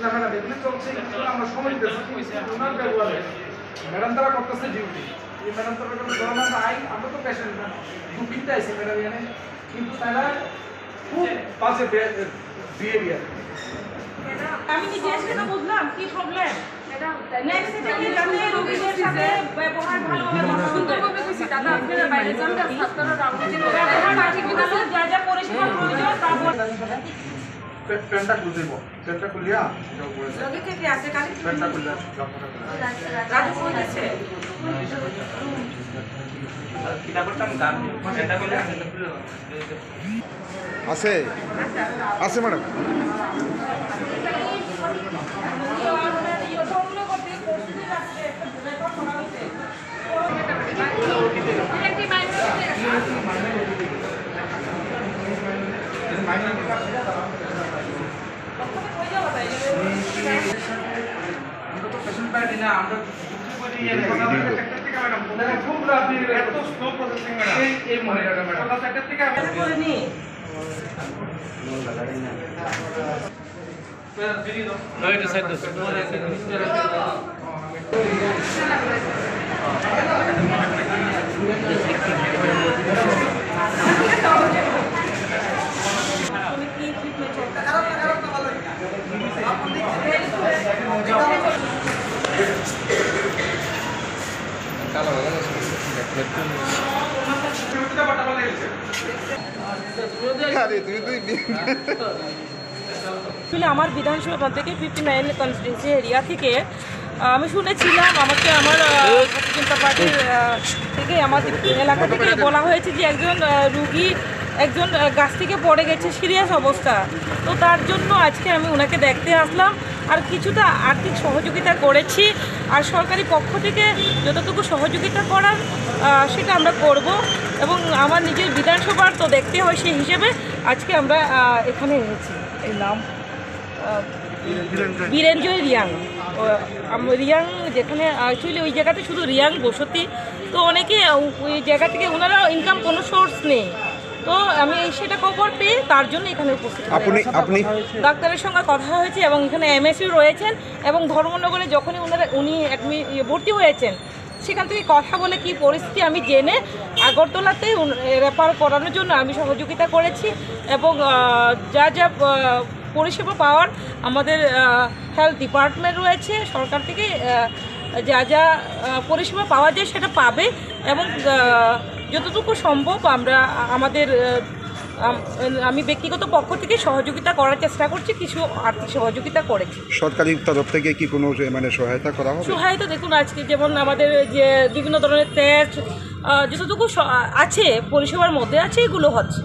না ম্যাডাম এগুলো চলছে কিন্তু আমরা সময় দিতেছি ওনার ব্যবহারে ম্যাডাম তারা করতেছে ডিউটি এই ম্যাডাম তারা কোনো ধরনের আই আমরা তো পেশেন্ট না দুঃখিত আছে ম্যাডাম এখানে কিন্তু তারা খুব বাজে বিহেভিয়ার আমি নিজে সেটা বুঝলাম কি প্রবলেম নেক্সট থেকে যাতে রোগীদের সাথে ব্যবহার ভালোভাবে সুন্দরভাবে কইছি দাদা আপনারা বাইরে যান না ছাত্ররা রাউন্ডে ব্যবহার ঠিক আছে যা যা পরিষ্কার প্রয়োজন তা পেনটা খুলে দেব পেনটা খুলিয়া যাও পড়ে লগে থেকে আছে কালি পেনটা খুলিয়া রাজু ফোন দিছে কিটা করতাম গান পেনটা খুলে আছে আছে ম্যাডাম আমার বিধানসভা থেকে 59 কনস্টিটিউয়েন্সি এরিয়া থেকে আমি শুনেছিলাম আমাকে আমার ভারতীয় জনতা পার্টির থেকে আমাদের এলাকা থেকে বলা হয়েছে যে একজন রুগী একজন গাছ থেকে পড়ে গেছে সিরিয়াস অবস্থা। তো তার জন্য আজকে আমি ওনাকে দেখতে আসলাম আর কিছুটা আর্থিক সহযোগিতা করেছি আর সরকারি পক্ষ থেকে যতটুকু সহযোগিতা করার সেটা আমরা করব এবং আমার নিজের বিধানসভার তো দেখতে হয় সেই হিসেবে আজকে আমরা এখানে এসেছি। এই নাম বীরেঞ্জয় রিয়াং রিয়াং যেখানে অ্যাকচুয়ালি ওই জায়গাতে শুধু রিয়াং বসতি তো অনেকে ওই জায়গা থেকে ওনারা ইনকাম কোনো সোর্স নেই তো আমি সেটা খবর পেয়ে তার জন্য এখানে উপস্থিত আপনি ডাক্তারের সঙ্গে কথা হয়েছে এবং এখানে এমএসসি রয়েছেন এবং ধর্মনগরে যখনই উনি ভর্তি হয়েছেন সেখান থেকে কথা বলে কি পরিস্থিতি আমি জেনে আগরতলাতে রেফার করানোর জন্য আমি সহযোগিতা করেছি এবং যা যা পরিষেবা পাওয়ার আমাদের হেলথ ডিপার্টমেন্ট রয়েছে সরকার থেকে যা যা পরিষেবা পাওয়া যায় সেটা পাবে এবং যতটুকু সম্ভব আমরা আমাদের আমি ব্যক্তিগত পক্ষ থেকে সহযোগিতা করার চেষ্টা করছি কিছু আর্থিক সহযোগিতা করেছি। সরকারি তরফ থেকে কি কোনো মানে সহায়তা করা হবে? সহায়তা দেখুন আজকে যেমন আমাদের যে বিভিন্ন ধরনের টেস্ট যতটুকু আছে পরিষেবার মধ্যে আছে এগুলো হচ্ছে।